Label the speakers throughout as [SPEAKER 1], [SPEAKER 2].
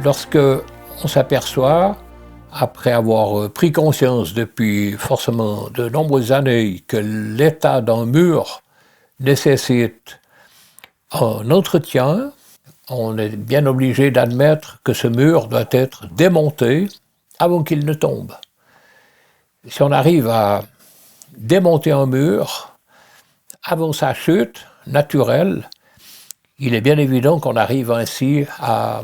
[SPEAKER 1] Lorsque on s'aperçoit, après avoir pris conscience depuis forcément de nombreuses années, que l'état d'un mur nécessite un entretien, on est bien obligé d'admettre que ce mur doit être démonté avant qu'il ne tombe. Si on arrive à démonter un mur avant sa chute naturelle, il est bien évident qu'on arrive ainsi à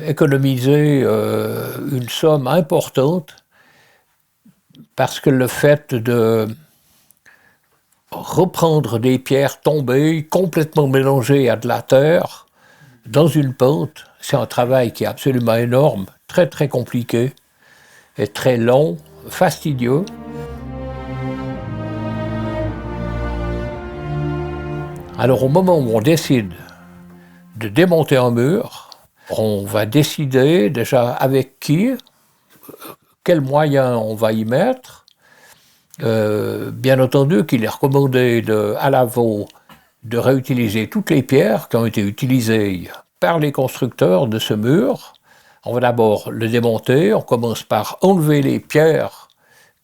[SPEAKER 1] économiser une somme importante, parce que le fait de reprendre des pierres tombées, complètement mélangées à de la terre, dans une pente, c'est un travail qui est absolument énorme, très très compliqué, et très long, fastidieux. Alors au moment où on décide de démonter un mur, on va décider déjà avec qui, quels moyens on va y mettre. Bien entendu qu'il est recommandé à l'avant de réutiliser toutes les pierres qui ont été utilisées par les constructeurs de ce mur. On va d'abord le démonter, on commence par enlever les pierres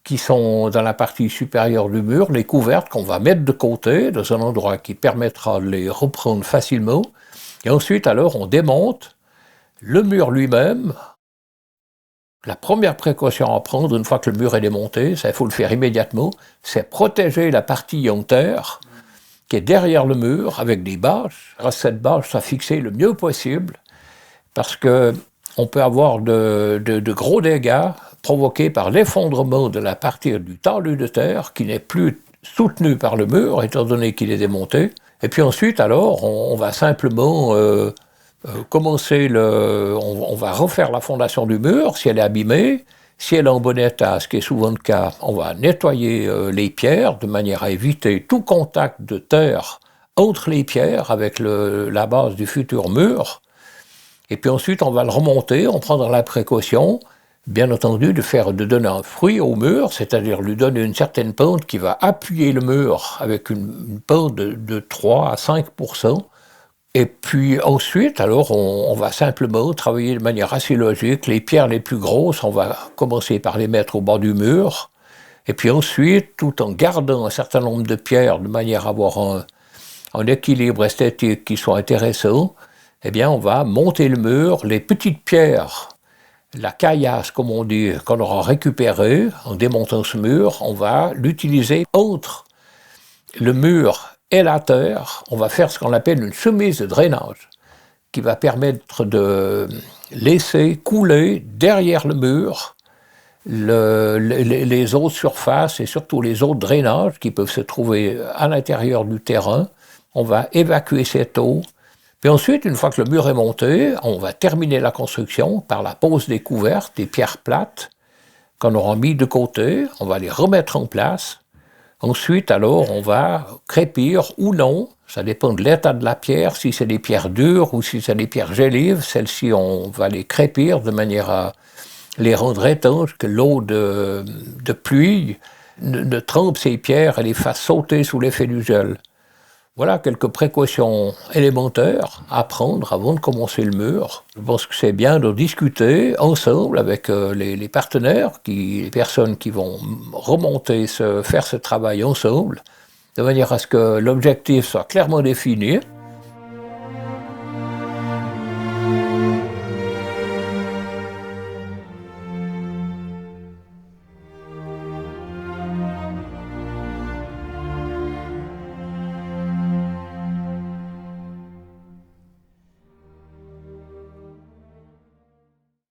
[SPEAKER 1] qui sont dans la partie supérieure du mur, les couvertes qu'on va mettre de côté, dans un endroit qui permettra de les reprendre facilement. Et ensuite, alors, on démonte le mur lui-même. La première précaution à prendre une fois que le mur est démonté, ça il faut le faire immédiatement, c'est protéger la partie en terre qui est derrière le mur avec des bâches. Cette bâche soit fixée le mieux possible, parce qu'on peut avoir de gros dégâts provoqués par l'effondrement de la partie du talus de terre qui n'est plus soutenu par le mur, étant donné qu'il est démonté. Et puis ensuite, alors, on va simplement commencer on va refaire la fondation du mur, si elle est abîmée. Si elle est en bon état, ce qui est souvent le cas, on va nettoyer les pierres de manière à éviter tout contact de terre entre les pierres avec la base du futur mur. Et puis ensuite, on va le remonter, on prendra la précaution, bien entendu, de donner un fruit au mur, c'est-à-dire lui donner une certaine pente qui va appuyer le mur avec une pente de 3 à 5%. Et puis ensuite, alors, on va simplement travailler de manière assez logique. Les pierres les plus grosses, on va commencer par les mettre au bas du mur. Et puis ensuite, tout en gardant un certain nombre de pierres de manière à avoir un équilibre esthétique qui soit intéressant, eh bien, on va monter le mur. Les petites pierres, la caillasse, comme on dit, qu'on aura récupérée en démontant ce mur, on va l'utiliser entre le mur et la terre. On va faire ce qu'on appelle une chemise de drainage, qui va permettre de laisser couler derrière le mur les eaux de surface et surtout les eaux de drainage qui peuvent se trouver à l'intérieur du terrain. On va évacuer cette eau. Puis ensuite, une fois que le mur est monté, on va terminer la construction par la pose des couvertes, des pierres plates qu'on aura mis de côté. On va les remettre en place. Ensuite, alors, on va crépir ou non, ça dépend de l'état de la pierre, si c'est des pierres dures ou si c'est des pierres gélives, celles-ci, on va les crépir de manière à les rendre étanches, que l'eau de pluie ne trempe ces pierres et les fasse sauter sous l'effet du gel. Voilà quelques précautions élémentaires à prendre avant de commencer le mur. Je pense que c'est bien de discuter ensemble avec les partenaires, les personnes qui vont remonter, faire ce travail ensemble, de manière à ce que l'objectif soit clairement défini.